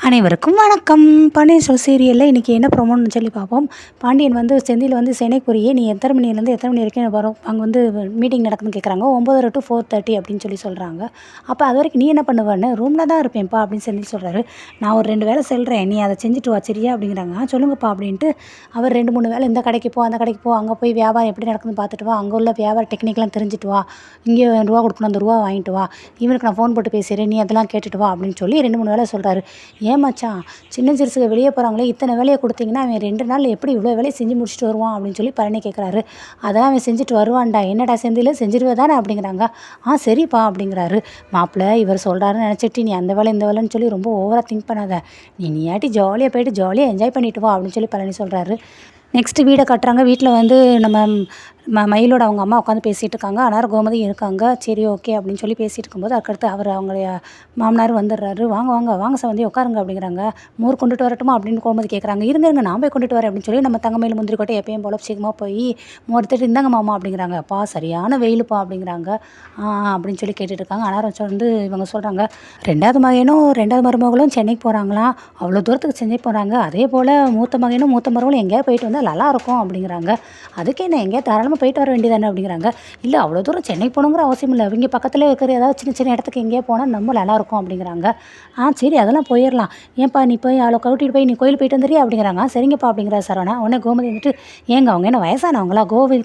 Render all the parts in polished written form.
அனைவருக்கும் வணக்கம். பாண்டியன் ஸ்டோர் சீரியலில் இன்றைக்கி என்ன ப்ரோமோன்னு சொல்லி பார்ப்போம். பாண்டியன் வந்து செந்தில் வந்து சென்னைக்கு போறியே, நீ எத்தனை மணிலேருந்து எத்தனை மணி வரைக்கும் வரும், அங்கே வந்து மீட்டிங் நடக்குதுன்னு கேட்குறாங்க. 9:30 to 4:30 அப்படின்னு சொல்கிறாங்க. அப்போ அது வரைக்கும் நீ என்ன பண்ணுவேன்னு, ரூமில் தான் இருப்பேன்ப்பா அப்படின்னு செந்தில் சொல்கிறாரு. நான் ஒரு 2 வேலை சொல்கிறேன், நீ அதை செஞ்சுட்டு வா சரியா அப்படிங்கிறாங்க. சொல்லுங்கப்பா அப்படின்ட்டு அவர் 2-3 வேலை, இந்த கடைக்கு போ, அந்த கடைக்கு போ, அங்கே போய் வியாபாரம் எப்படி நடக்குதுன்னு பார்த்துட்டு வா, அங்கே உள்ள வியாபார டெக்னிக்லாம் தெரிஞ்சுட்டு வா, இங்கே ரூபா கொடுக்கணும், அந்த ரூபா வாங்கிட்டு வா, இவனுக்கு நான் ஃபோன் போட்டு பேசுகிறேன், நீ அதெல்லாம் கேட்டுட்டு வா அப்படின்னு சொல்லி 2-3 வேலை சொல்கிறாரு. ஏமாச்சான், சின்ன சிறுசுக வெளியே போகிறாங்களே, இத்தனை வேலையை கொடுத்தீங்கன்னா அவன் 2 நாள் எப்படி இவ்வளோ வேலையை செஞ்சு முடிச்சுட்டு வருவான் அப்படின்னு சொல்லி பழனி கேட்குறாரு. அதான் அவன் செஞ்சுட்டு வருவான்டா, என்னடா செந்தில் செஞ்சிருவே தானே அப்படிங்கிறாங்க. சரிப்பா அப்படிங்கிறாரு. மாப்பிள்ளை இவர் சொல்கிறாருன்னு நினச்சிட்டு நீ அந்த வேலை இந்த வேலைன்னு சொல்லி ரொம்ப ஓவராக திங்க் பண்ணாத, நீயாட்டி ஜாலியாக போய்ட்டு ஜாலியாக என்ஜாய் பண்ணிட்டு வா அப்படின்னு சொல்லி பழனி சொல்கிறாரு. நெக்ஸ்ட்டு வீடை கட்டுறாங்க. வீட்டில் வந்து நம்ம மயிலோட அவங்க அம்மா உட்காந்து பேசிகிட்டு இருக்காங்க. அனார் கோமதி இருக்காங்க. சரி ஓகே அப்படின்னு சொல்லி பேசிகிட்டு இருக்கும்போது அதுக்கடுத்து அவங்களுடைய மாமனார் வந்துடுறாரு. வாங்க வாங்க வாங்க சவந்தி உட்காருங்க அப்படிங்கிறாங்க. மோர் கொண்டுட்டு வரட்டுமா அப்படின்னு கோமதி கேட்குறாங்க. இருங்க நான் போய் கொண்டுட்டு வரேன் அப்படின்னு சொல்லி நம்ம தங்கமயில் முந்திரி கொட்டை எப்பயும் போல சீக்கிரமாக போய் மோர் எடுத்துகிட்டு இருந்தாங்க மாமா அப்படிங்கிறாங்க. அப்பா சரியான வெயிலுப்பா அப்படிங்கிறாங்க. அப்படின்னு சொல்லி கேட்டுட்டு இருக்காங்க. அனார் வந்து இவங்க சொல்கிறாங்க, 2வது மருமகளும் சென்னைக்கு போகிறாங்களாம், அவ்வளோ தூரத்துக்கு சென்னை போகிறாங்க. அதே போல் மூத்த மருமகளும் எங்கேயா போயிட்டு வந்தால் நல்லாயிருக்கும் அப்படிங்கிறாங்க. அதுக்கு என்ன எங்கேயா தாராளமாக போயிட்டு வர வேண்டியதானே அப்படிங்கிறாங்க. இல்லை அவ்வளோ தூரம் சென்னைக்கு போகணுங்கிற அவசியம் இல்லை, இவங்க பக்கத்தில் இருக்கிற ஏதாவது சின்ன சின்ன இடத்துக்கு எங்கேயா போனால் நம்ம நல்லாயிருக்கும் அப்படிங்கிறாங்க. சரி அதெல்லாம் போயிடலாம், ஏன்ப்பா நீ போய் அவ்வளோ கூட்டிகிட்டு போய் நீ கோயில் போயிட்டு வந்துறியா அப்படிங்கிறாங்க. சரிங்கப்பா அப்படிங்கிற சரவணா. உடனே கோமதி வந்துட்டு, ஏங்க அவங்க என்ன வயசானவங்களா,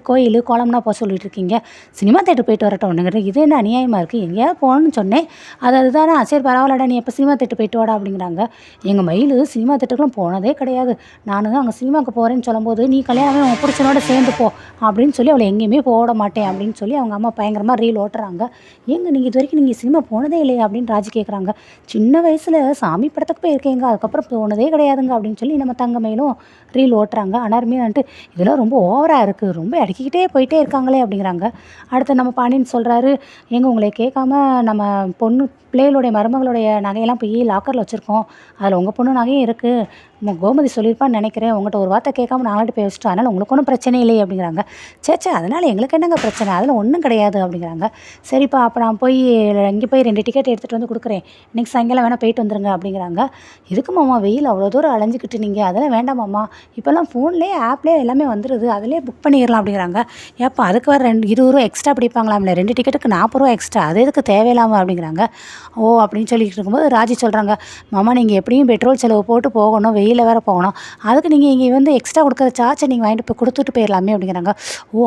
கோயில் கோலம்னா போக சொல்லிட்டு இருக்கீங்க, சினிமா தேட்டர் போயிட்டு வரட்டும் அப்படிங்கிற, இது என்ன அநியாயமாக இருக்குது, எங்கேயாவது போகணும்னு சொன்னேன், அதுதானே. சரி பரவாயில்லடா, நீ எப்போ சினிமா தேட்டர் போயிட்டு வாடா அப்படிங்கிறாங்க. எங்கள் மயில் சினிமா தேட்டருக்குலாம் போனதே கிடையாது, நானும் அங்கே சினிமாவுக்கு போகிறேன்னு சொல்லும்போது நீ கல்யாணமே உங்கள் பிடிச்சனோட சேர்ந்து போ அப்படின்னு சொல்லி அவளை எங்கேயுமே போட மாட்டேன் அப்படின்னு சொல்லி அவங்க அம்மா பயங்கரமாக ரீல் ஓட்டுறாங்க. ஏங்க நீங்கள் இது வரைக்கும் நீங்கள் சினிமா போனதே இல்லையா அப்படின்னு ராஜி கேட்குறாங்க. சின்ன வயசில் சாமி படத்துக்கு போயிருக்கேங்க, அதுக்கப்புறம் போனதே கிடையாதுங்க அப்படின்னு சொல்லி நம்ம தங்கமயிலும் ரீல் ஓட்டுறாங்க. அனாருமே வந்துட்டு இதெல்லாம் ரொம்ப ஓவராக இருக்குது, ரொம்ப அடிக்கிக்கிட்டே போயிட்டே இருக்காங்களே அப்படிங்கிறாங்க. அடுத்து நம்ம பாண்டியன் சொல்கிறாரு, உங்களை கேட்காம நம்ம பிள்ளைகளுடைய மருமகளுடைய நகையெல்லாம் போய் லாக்கரில் வச்சுருக்கோம், அதில் உங்கள் பொண்ணு நகையும் இருக்குது, கோமதி சொல்லியிருப்பான்னு நினைக்கிறேன், உங்கள்கிட்ட ஒரு வார்த்தை கேட்காம நாங்கள்ட்ட போய் வச்சுட்டோம், அதனால் உங்களுக்கு ஒன்றும் பிரச்சனை இல்லையே அப்படிங்கிறாங்க. சேச்சே அதனால் எங்களுக்கு என்னங்க பிரச்சனை, அதில் ஒன்றும் கிடையாது அப்படிங்கிறாங்க. சரிப்பா அப்போ நான் போய் இங்கே போய் 2 டிக்கெட் எடுத்துகிட்டு வந்து கொடுக்குறேன், இன்றைக்கி சாயங்காலம் வேணால் போயிட்டு வந்துருங்க அப்படிங்கிறாங்க. இதுக்கு மாமா வெயில் அவ்வளோ தூரம் அலைஞ்சிக்கிட்டு நீங்கள், அதெல்லாம் வேண்டாம் மாமா, இப்போல்லாம் ஃபோன்லேயே ஆப்லேயே எல்லாமே வந்துடுது, அதிலே புக் பண்ணிடலாம் அப்படிங்கிறாங்க. ஏப்பா அதுக்கு வர 20 ரூபா எக்ஸ்ட்ரா பிடிப்பாங்களாம்ல, 2 டிக்கெட்டுக்கு 40 ரூபா எக்ஸ்ட்ரா, அது எதுக்கு தேவையில்லாமல் அப்படிங்கிறாங்க. அப்படின்னு சொல்லிட்டு இருக்கும்போது ராஜி சொல்கிறாங்க, மாமா நீங்கள் எப்படியும் பெட்ரோல் செலவு போட்டு போகணும், வெயிலில் வேறு போகணும், அதுக்கு நீங்கள் இங்கே வந்து எக்ஸ்ட்ரா கொடுக்குற சார்ஜை நீங்கள் வாங்கிட்டு போய் கொடுத்துட்டு போயிடலாமே அப்படிங்கிறாங்க.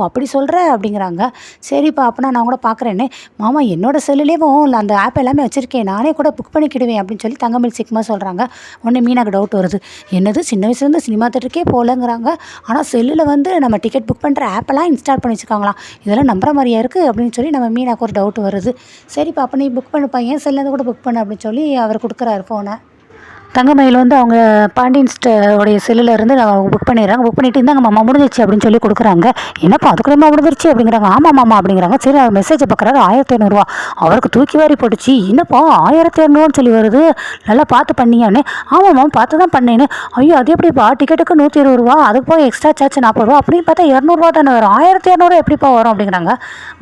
அப்படி சொல்கிற அப்படிங்கிறாங்க. சரிப்பா அப்போனா நான் கூட பார்க்குறேன்னு, மாமா என்னோடய செல்லுலேயும் அந்த ஆப் எல்லாமே வச்சுருக்கேன், நானே கூட புக் பண்ணிக்கிடுவேன் அப்படின்னு சொல்லி தங்கமயில் சீக்கிரமாக சொல்கிறாங்க. உடனே மீனாக்கு டவுட் வருது, என்னது சின்ன வயசுலேருந்து சினிமா தேட்டருக்கே போகலங்கிறாங்க, ஆனால் செல்லில் வந்து நம்ம டிக்கெட் புக் பண்ணுற ஆப்பெல்லாம் இன்ஸ்டால் பண்ணி வச்சுருக்காங்களாம், இதெல்லாம் நம்புற மாதிரியா இருக்குது அப்படின்னு சொல்லி நம்ம மீனாக்கு ஒரு டவுட் வருது. சரிப்பா அப்போ நீ புக் பண்ணுப்பா, ஏன் செல்லேருந்து கூட புக் பண்ணு அப்படின்னு சொல்லி அவர் கொடுக்குறாரு ஃபோனை. தங்கமயில் வந்து அவங்க பாண்டியன்ஸ்டோடைய செல்லில் இருந்து புக் பண்ணிடுறாங்க. புக் பண்ணிவிட்டு இருந்தாங்க மாமா முடிஞ்சிச்சு அப்படின்னு சொல்லி கொடுக்குறாங்க. என்னப்பா அதுக்குள்ளேயுமா முடிஞ்சிருச்சு அப்படிங்கிறாங்க. ஆமாம் மாமா அப்படிங்கிறாங்க. சரி அவர் மெசேஜை பார்க்குறாரு, 1500 அவருக்கு தூக்கி வாரி போட்டுச்சு. என்னப்பா 1500 சொல்லி வருது, நல்லா பார்த்து பண்ணியான்னு. ஆமாம் மாமா பார்த்து தான் பண்ணேன்னு. ஐயோ அது எப்படிப்பா, டிக்கெட்டுக்கு 120 அதுக்கு போய் எக்ஸ்ட்ரா சார்ஜ் 40 அப்படின்னு பார்த்தா 200 தானே வரும், 1500 எப்படிப்பா வரும் அப்படிங்கிறாங்க.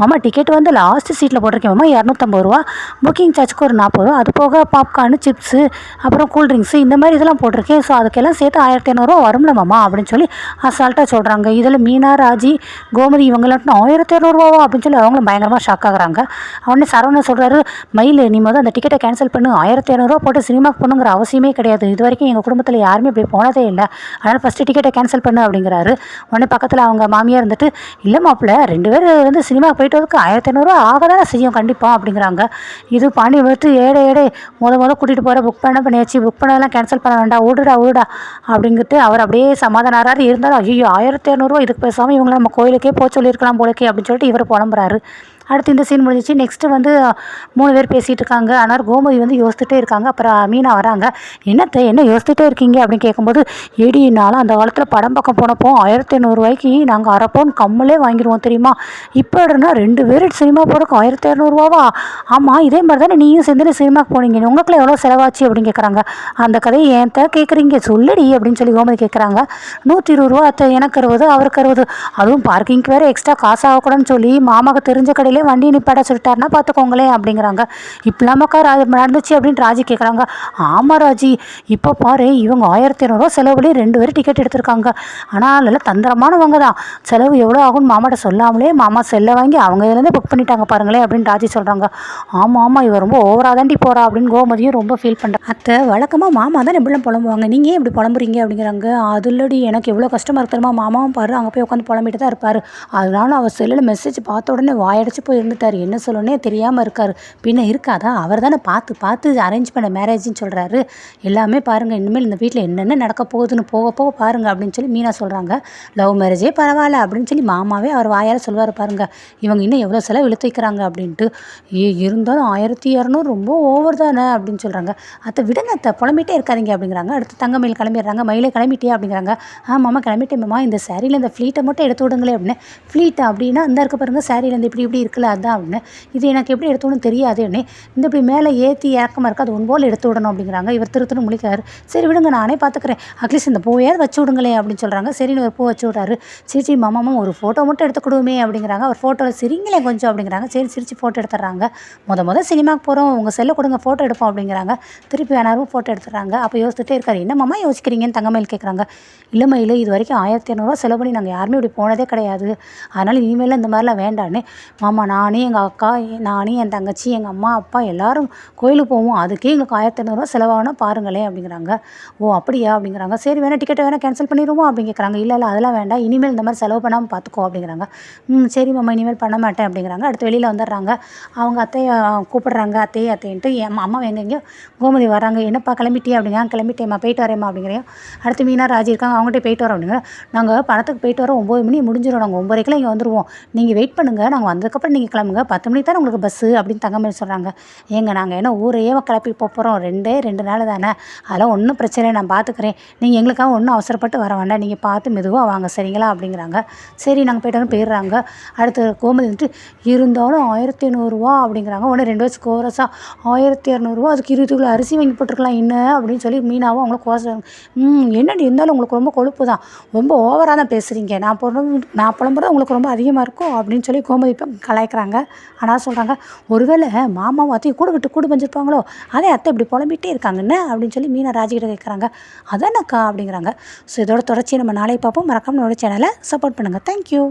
மாமா டிக்கெட் வந்து லாஸ்ட் சீட்டில் போட்டிருக்கேன் மாமா, 250 புக்கிங் சார்ஜுக்கு ஒரு 40, அது போக பாப்கார்னு சிப்ஸு அப்புறம் கூல்ட்ரிங்க்ஸ் இந்த மாதிரி இதெல்லாம் போட்டிருக்கேன், ஸோ அதுக்கெல்லாம் சேர்த்து 1500 வரும்ல மாமா அப்படின்னு சொல்லி அசால்ட்டாக சொல்கிறாங்க. இதில் மீனா ராஜி கோமதி இவங்களாம் 1500 அப்படின்னு சொல்லி அவங்களும் பயங்கரமாக ஷாக் ஆகுறாங்க. உடனே சரவணன் சொல்கிறாரு, மயில் நீ முதல் அந்த டிக்கெட்டை கேன்சல் பண்ணு, 1500 போட்டு சினிமாவுக்கு போகணுங்கிற அவசியமே கிடையாது, இது வரைக்கும் எங்கள் குடும்பத்தில் யாருமே இப்படி போனதே இல்லை, அதனால் ஃபஸ்ட்டு டிக்கெட்டை கேன்சல் பண்ணு அப்படிங்கிறாரு. உடனே பக்கத்தில் அவங்க மாமியார் இருந்துட்டு, இல்லை மாப்பிள்ள 2 பேர் வந்து சினிமாவுக்கு போயிட்டு வரதுக்கு 1500 ஆக தானே செய்யும் கண்டிப்பாக அப்படிங்கிறாங்க. இது பாண்டி வந்துட்டு ஏடை முத கூட்டிகிட்டு போகிற புக் பண்ணியாச்சு, புக் பண்ணதெல்லாம் கேன்சல் பண்ண வேண்டாம், ஓடுடா அப்படிங்கிட்டு அவர் அப்படியே சமாதானாராரு. இருந்தாலும் ஐயோ 1500 இதுக்கு பேசாமல் இவங்களை நம்ம கோயிலுக்கே போக சொல்லியிருக்கலாம் போலக்கே அப்படின்னு சொல்லிட்டு இவர் புலம்புறாரு. அடுத்து இந்த சீன் முடிஞ்சிச்சு. நெக்ஸ்ட்டு வந்து 3 பேர் பேசிகிட்டு இருக்காங்க. ஆனால் கோமதி வந்து யோசிச்சுட்டே இருக்காங்க. அப்புறம் மீனா வராங்க. என்ன யோசிச்சுட்டே இருக்கீங்க அப்படின்னு கேட்கும்போது, நானும் அந்த காலத்தில் படம் பக்கம் போனப்போ 1500 நாங்கள் அரை பவுன் கம்மலே வாங்கிடுவோம் தெரியுமா, இப்போ இடனா 2 பேர் சினிமா போகிறக்கு 1500 ஆமாம் இதே மாதிரி தானே நீயும் சேர்ந்து சினிமாவுக்கு போனீங்க, உங்களுக்குள்ள எவ்வளோ செலவாச்சு அப்படின்னு கேட்குறாங்க. அந்த கதையை ஏன் கேட்குறீங்க சொல்லடி அப்படின்னு சொல்லி கோமதி கேட்குறாங்க. 120 அத்தை, எனக்கு 60 அவருக்கு 60, அதுவும் பார்க்கிங்க்கு வேறு எக்ஸ்ட்ரா காசு ஆகக்கூடாதுன்னு சொல்லி மாமாவுக்கு தெரிஞ்ச கடையில் அவங்களே வண்டி நிப்பாட்ட சொல்லிட்டாருன்னா பார்த்துக்கோங்களேன் அப்படிங்கிறாங்க. இப்படிலாமாக்கா நடந்துச்சு அப்படின்ட்டு ராஜி கேட்குறாங்க. ஆமாம் ராஜி, இப்போ பாரு இவங்க 1200 செலவுலேயே 2 பேர் டிக்கெட் எடுத்திருக்காங்க. ஆனால் நல்லா தந்திரமானவங்க தான். செலவு எவ்வளோ ஆகும்னு மாமாட்ட சொல்லாமலே மாமா செல்லை வாங்கி அவங்க இதுலேருந்தே புக் பண்ணிட்டாங்க பாருங்களேன் அப்படின்னு ராஜி சொல்கிறாங்க. ஆமாம் ஆமாம், இவ ரொம்ப ஓவராக தாண்டி போகிறா அப்படின்னு கோமதியும் ரொம்ப ஃபீல் பண்ணுறேன். அத்தை வழக்கமாக மாமா தான் எப்படிலாம் புலம்புவாங்க, நீங்கள் ஏன் இப்படி புலம்புறீங்க அப்படிங்கிறாங்க. அதுலடி எனக்கு எவ்வளோ கஷ்டமாக இருக்கு தெரியுமா, மாமாவும் பாரு அங்கே போய் உட்காந்து புலம்பிட்டு தான் இருப்பார். அதனால அவர் செல்லில் மெசேஜ் பார்த்த உடனே வாயடைச்சு போய் இருந்துட்டார். என்ன சொல்லணுன்னே தெரியாமல் இருக்கார். பின்ன இருக்காதா, அவர் தானே பார்த்து பார்த்து அரேஞ்ச் பண்ண மேரேஜ்னு சொல்கிறாரு. எல்லாமே பாருங்கள், இனிமேல் இந்த வீட்டில் என்னென்ன நடக்க போகுதுன்னு போக போக பாருங்கள் அப்படின்னு சொல்லி மீனா சொல்கிறாங்க. லவ் மேரேஜே பரவாயில்ல அப்படின்னு சொல்லி மாமாவே அவர் வாயால் சொல்லுவார் பாருங்க. இவங்க இன்னும் எவ்வளோ செலவு இழுத்து வைக்கிறாங்க அப்படின்ட்டு. இருந்தாலும் 1200 ரொம்ப ஓவர் தானே அப்படின்னு சொல்கிறாங்க. அத்தை விடுங்க அத்தை, புலம்பிட்டே இருக்காதீங்க அப்படிங்கிறாங்க. அடுத்து தங்கமயில் கிளம்பிடுறாங்க. மயிலே கிளம்பிட்டே அப்படிங்கிறாங்க. மாமா கிளம்பிட்டேன் மாமா, இந்த சாரியில் இந்த ஃப்ளீட்டை மட்டும் எடுத்து விடுங்களே அப்படின்னு. ஃப்ளீட்டா அப்படின்னா இந்த இருக்க பாருங்கள் சாரியில் இப்படி இப்படி இருக்குல்ல அதான் அப்படின்னு. இது எனக்கு எப்படி எடுத்து விடணும் தெரியாது அப்படின்னு. இந்த இப்படி மேலே ஏற்றி இறக்கமாக இருக்குது, அது ஒன் போல் எடுத்து விடணும் அப்படிங்கிறாங்க. இவர் திருத்தணும் முழிக்கிறாரு. சரி விடுங்க நானே பார்த்துக்கிறேன், அட்லீஸ்ட் இந்த பூவையாவது வச்சு விடுங்களே அப்படின்னு சொல்கிறாங்க. சரின்னு ஒரு பூ வச்சு விட்றாரு. சிரிச்சி மாமாமா ஒரு ஃபோட்டோ மட்டும் எடுத்துக்கிடுவோமே அப்படிங்கிறாங்க. அவர் ஃபோட்டோவில் சிரிங்களே கொஞ்சம் அப்படிங்கிறாங்க. சரி சிரிச்சு ஃபோட்டோ எடுத்துடுறாங்க. மொதல் சினிமாவுக்கு போகிறோம், உங்கள் செல்லை கொடுங்க ஃபோட்டோ எடுப்போம் அப்படிங்கிறாங்க. திருப்பி வேணாலும் ஃபோட்டோ எடுத்துடுறாங்க. அப்போ யோசிச்சுட்டே இருக்காரு. என்ன மாமா யோசிக்கிறீங்கன்னு தங்கமயில் கேட்குறாங்க. இல்லை மயில், இது வரைக்கும் 1200 செலவு பண்ணி நாங்கள் யாருமே இப்படி போனதே கிடையாது. அதனால் இனிமேல் இந்த மாதிரிலாம் வேண்டான்னு மாமா, நானே எங்கள் அக்கா, நானே என் தங்கச்சி, எங்கள் அம்மா அப்பா எல்லோரும் கோயிலுக்கு போவோம், அதுக்கே எங்களுக்கு 1200 செலவாகனா பாருங்களேன் அப்படிங்கிறாங்க. ஓ அப்படியா அப்படிங்கிறாங்க. சரி வேணால் டிக்கெட்டை வேணால் கேன்சல் பண்ணிடுவோம் அப்படின்னு கேட்குறாங்க. இல்லை அதெல்லாம் வேண்டாம், இனிமேல் இந்த மாதிரி செலவு பண்ணாமல் பார்த்துக்கோ அப்படிங்கிறாங்க. சரி மாமா இனிமேல் பண்ண மாட்டேன் அப்படிங்கிறாங்க. அடுத்து வெளியில் வந்துடுறாங்க. அவங்க அத்தையை கூப்பிடுறாங்க. அத்தைன்ட்டு என் அம்மா எங்கெங்கேயோ கோமதி வராங்க. என்னப்பா கிளம்பிட்டியா அப்படிங்கிறாங்க. கிளம்பிட்டேம்மா, போயிட்டு வரேம்மா அப்படிங்கிறேன். அடுத்து மீனா ராஜி இருக்காங்க. அவங்ககிட்ட போயிட்டு வரோம் அப்படிங்கிற. நாங்கள் பணத்துக்கு போயிட்டு வரோம், 9 மணி முடிஞ்சிடும், நாங்கள் 9:30 இங்கே வந்துடுவோம், நீங்கள் வெயிட் பண்ணுங்கள், நாங்கள் வந்ததுக்கப்புறம் நீங்கள் கிளம்புங்க, 10 மணிக்கு தான் உங்களுக்கு பஸ்ஸு அப்படின்னு தங்கமயில் சொல்கிறாங்க. ஏங்க நாங்கள் என்ன ஊரையே கிளப்பி போகிறோம், 2 நாள் தானே, அதெல்லாம் ஒன்றும் பிரச்சனை இல்லை, நான் பார்த்துக்கிறேன், நீங்கள் எங்களுக்காக ஒன்றும் அவசரப்பட்டு வர வேண்டாம், நீங்கள் பார்த்து மெதுவாக வாங்க சரிங்களா அப்படிங்கிறாங்க. சரி நாங்கள் போய்ட்டு போயிடுறாங்க. அடுத்து கோமதி வந்துட்டு இருந்தாலும் 1500 அப்படிங்கிறாங்க. உடனே 2 வயசு கோரஸாக 1200, அதுக்கு 20 கிலோ அரிசி வாங்கி போட்டிருக்கலாம் என்ன அப்படின்னு சொல்லி மீனாவும் அவங்கள கோசம். என்னடி இருந்தாலும் உங்களுக்கு ரொம்ப கொழுப்பு தான், ரொம்ப ஓவராக தான் பேசுகிறீங்க, நான் புலம்புறது உங்களுக்கு ரொம்ப அதிகமாக இருக்கும் அப்படின்னு சொல்லி கோமதி கலாய்க்கிறாங்க. ஆனால் சொல்கிறாங்க, ஒருவேளை மாமாவும் அத்தையும் கூட விட்டு கூட பஞ்சிருப்பாங்களோ, அதே அத்தை இப்படி புலம்பிகிட்டே இருக்காங்கன்னு அப்படின்னு சொல்லி மீனா ராஜிகிட்ட கேட்குறாங்க. அதானக்கா அப்படிங்கிறாங்க. ஸோ இதோட தொடர்ச்சியை நம்ம நாளை பார்ப்போம். மறக்காம நம்மளோட சேனலை சப்போர்ட் பண்ணுங்கள். தேங்க்யூ.